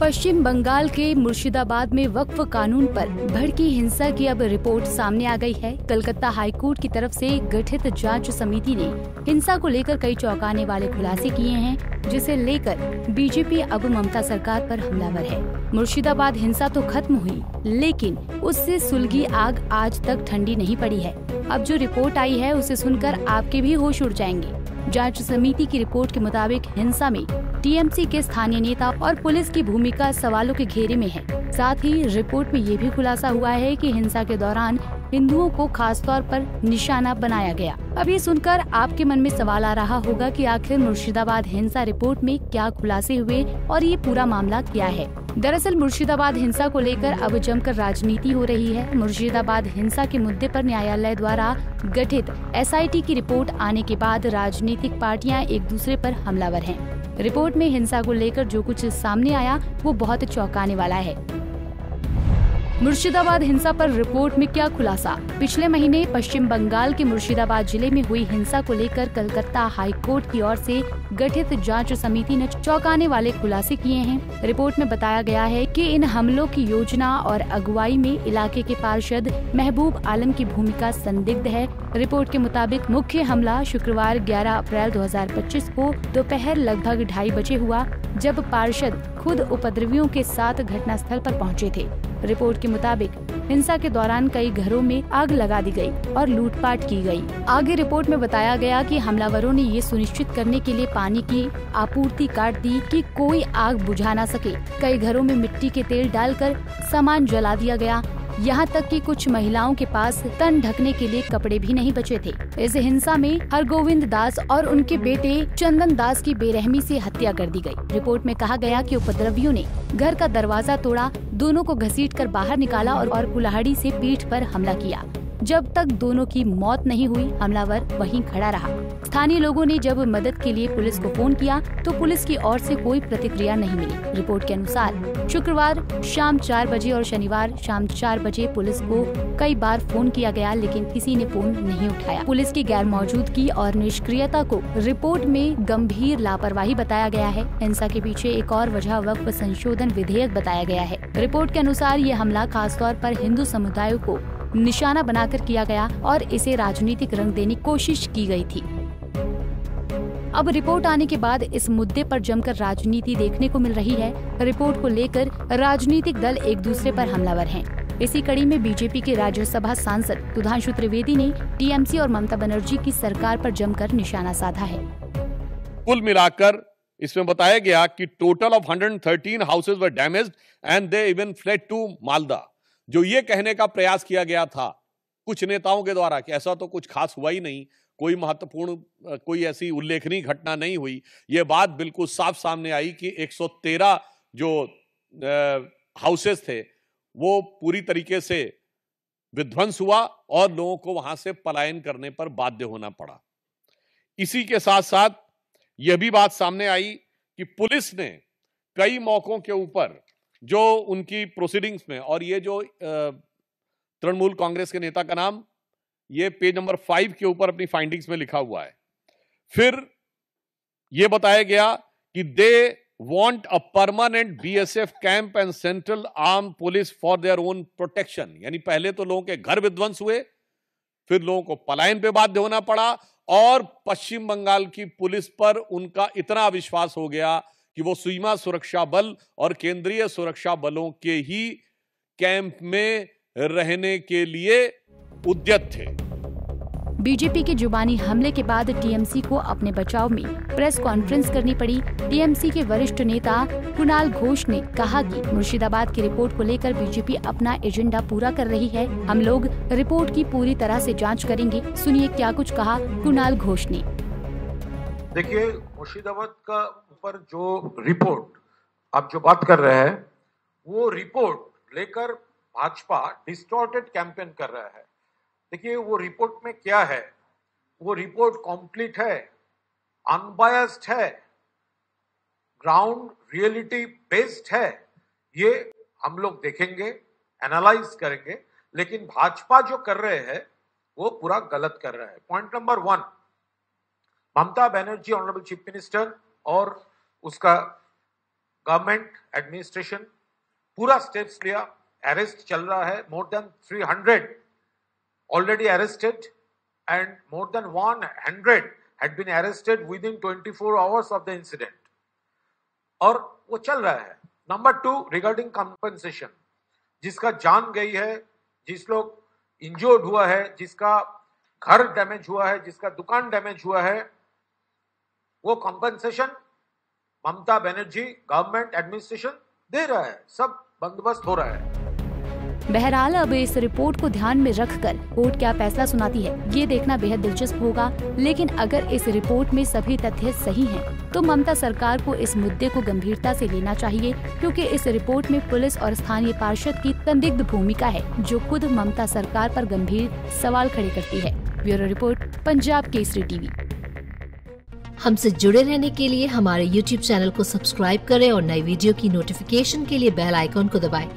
पश्चिम बंगाल के मुर्शिदाबाद में वक्फ कानून पर भड़की हिंसा की अब रिपोर्ट सामने आ गई है। कलकत्ता हाईकोर्ट की तरफ से गठित जांच समिति ने हिंसा को लेकर कई चौंकाने वाले खुलासे किए हैं, जिसे लेकर बीजेपी अब ममता सरकार पर हमलावर है। मुर्शिदाबाद हिंसा तो खत्म हुई, लेकिन उससे सुलगी आग आज तक ठंडी नहीं पड़ी है। अब जो रिपोर्ट आई है उसे सुनकर आपके भी होश उड़ जाएंगे। जांच समिति की रिपोर्ट के मुताबिक हिंसा में टीएमसी के स्थानीय नेता और पुलिस की भूमिका सवालों के घेरे में है। साथ ही रिपोर्ट में ये भी खुलासा हुआ है कि हिंसा के दौरान हिंदुओं को खास तौर पर निशाना बनाया गया। अब ये सुनकर आपके मन में सवाल आ रहा होगा कि आखिर मुर्शिदाबाद हिंसा रिपोर्ट में क्या खुलासे हुए और ये पूरा मामला क्या है। दरअसल मुर्शिदाबाद हिंसा को लेकर अब जमकर राजनीति हो रही है। मुर्शिदाबाद हिंसा के मुद्दे पर न्यायालय द्वारा गठित एसआईटी की रिपोर्ट आने के बाद राजनीतिक पार्टियां एक दूसरे पर हमलावर हैं। रिपोर्ट में हिंसा को लेकर जो कुछ सामने आया वो बहुत चौंकाने वाला है। मुर्शिदाबाद हिंसा पर रिपोर्ट में क्या खुलासा। पिछले महीने पश्चिम बंगाल के मुर्शिदाबाद जिले में हुई हिंसा को लेकर कलकत्ता हाई कोर्ट की ओर से गठित जांच समिति ने चौंकाने वाले खुलासे किए हैं। रिपोर्ट में बताया गया है कि इन हमलों की योजना और अगुवाई में इलाके के पार्षद महबूब आलम की भूमिका संदिग्ध है। रिपोर्ट के मुताबिक मुख्य हमला शुक्रवार 11 अप्रैल 2025 को दोपहर लगभग 2:30 बजे हुआ, जब पार्षद खुद उपद्रवियों के साथ घटनास्थल पर पहुंचे थे। रिपोर्ट के मुताबिक हिंसा के दौरान कई घरों में आग लगा दी गई और लूटपाट की गई। आगे रिपोर्ट में बताया गया कि हमलावरों ने ये सुनिश्चित करने के लिए पानी की आपूर्ति काट दी कि कोई आग बुझा न सके। कई घरों में मिट्टी के तेल डालकर सामान जला दिया गया। यहाँ तक कि कुछ महिलाओं के पास तन ढकने के लिए कपड़े भी नहीं बचे थे। इस हिंसा में हरगोविंद दास और उनके बेटे चंदन दास की बेरहमी से हत्या कर दी गई। रिपोर्ट में कहा गया कि उपद्रवियों ने घर का दरवाजा तोड़ा, दोनों को घसीटकर बाहर निकाला और कुल्हाड़ी से पीठ पर हमला किया। जब तक दोनों की मौत नहीं हुई, हमलावर वहीं खड़ा रहा। स्थानीय लोगों ने जब मदद के लिए पुलिस को फोन किया तो पुलिस की ओर से कोई प्रतिक्रिया नहीं मिली। रिपोर्ट के अनुसार शुक्रवार शाम 4 बजे और शनिवार शाम 4 बजे पुलिस को कई बार फोन किया गया, लेकिन किसी ने फोन नहीं उठाया। पुलिस की गैर मौजूदगी और निष्क्रियता को रिपोर्ट में गंभीर लापरवाही बताया गया है। हिंसा के पीछे एक और वजह वक्फ संशोधन विधेयक बताया गया है। रिपोर्ट के अनुसार ये हमला खासतौर पर हिंदू समुदायों को निशाना बनाकर किया गया और इसे राजनीतिक रंग देने की कोशिश की गई थी। अब रिपोर्ट आने के बाद इस मुद्दे पर जमकर राजनीति देखने को मिल रही है। रिपोर्ट को लेकर राजनीतिक दल एक दूसरे पर हमलावर हैं। इसी कड़ी में बीजेपी के राज्यसभा सांसद सुधांशु त्रिवेदी ने टीएमसी और ममता बनर्जी की सरकार पर जमकर निशाना साधा है। कुल मिलाकर इसमें बताया गया कि total of 113 houses were damaged and they even fled to Malda. जो ये कहने का प्रयास किया गया था कुछ नेताओं के द्वारा कि ऐसा तो कुछ खास हुआ ही नहीं, कोई महत्वपूर्ण कोई ऐसी उल्लेखनीय घटना नहीं हुई, ये बात बिल्कुल साफ सामने आई कि 113 जो हाउसेस थे वो पूरी तरीके से विध्वंस हुआ और लोगों को वहां से पलायन करने पर बाध्य होना पड़ा। इसी के साथ साथ यह भी बात सामने आई कि पुलिस ने कई मौकों के ऊपर जो उनकी प्रोसीडिंग्स में, और ये जो तृणमूल कांग्रेस के नेता का नाम ये पेज नंबर 5 के ऊपर अपनी फाइंडिंग्स में लिखा हुआ है। फिर यह बताया गया कि they want a permanent BSF camp and central arm police for their own protection. यानी पहले तो लोगों के घर विध्वंस हुए, फिर लोगों को पलायन पे बाध्य होना पड़ा और पश्चिम बंगाल की पुलिस पर उनका इतना विश्वास हो गया कि वो सीमा सुरक्षा बल और केंद्रीय सुरक्षा बलों के ही कैंप में रहने के लिए उद्यत थे। बीजेपी के जुबानी हमले के बाद टीएमसी को अपने बचाव में प्रेस कॉन्फ्रेंस करनी पड़ी। टीएमसी के वरिष्ठ नेता कुणाल घोष ने कहा कि मुर्शिदाबाद की रिपोर्ट को लेकर बीजेपी अपना एजेंडा पूरा कर रही है। हम लोग रिपोर्ट की पूरी तरह से जांच करेंगे। सुनिए क्या कुछ कहा कुणाल घोष ने। देखिए, मुर्शिदाबाद का ऊपर जो रिपोर्ट आप जो बात कर रहे हैं वो रिपोर्ट लेकर भाजपा डिस्टॉर्टेड कैंपेन कर रहा है। देखिए, वो रिपोर्ट में क्या है, वो रिपोर्ट कंप्लीट है, अनबायस्ड है, ग्राउंड रियलिटी बेस्ड है। ये हम लोग देखेंगे, एनालाइज करेंगे, लेकिन भाजपा जो कर रहे हैं वो पूरा गलत कर रहा है। Point number 1, Mamata Banerjee honourable chief minister और उसका गवर्नमेंट एडमिनिस्ट्रेशन पूरा स्टेप्स लिया। अरेस्ट चल रहा है, more than 300 already arrested and more than 100 had been arrested within 24 hours of the incident, और वो चल रहा है। नंबर 2, रिगार्डिंग कंपनसेशन, जिसका जान गई है, जिस लोग इंजर्ड हुआ है, जिसका घर डैमेज हुआ है, जिसका दुकान डैमेज हुआ है, वो compensation Mamata Banerjee government administration दे रहा है, सब बंदोबस्त हो रहा है। बहरहाल अब इस रिपोर्ट को ध्यान में रखकर कोर्ट क्या फैसला सुनाती है, ये देखना बेहद दिलचस्प होगा। लेकिन अगर इस रिपोर्ट में सभी तथ्य सही हैं, तो ममता सरकार को इस मुद्दे को गंभीरता से लेना चाहिए, क्योंकि इस रिपोर्ट में पुलिस और स्थानीय पार्षद की संदिग्ध भूमिका है, जो खुद ममता सरकार पर गंभीर सवाल खड़े करती है। Bureau report, Punjab Kesari TV. हमसे जुड़े रहने के लिए हमारे YouTube चैनल को सब्सक्राइब करें और नई वीडियो की नोटिफिकेशन के लिए बेल आइकॉन को दबाएं।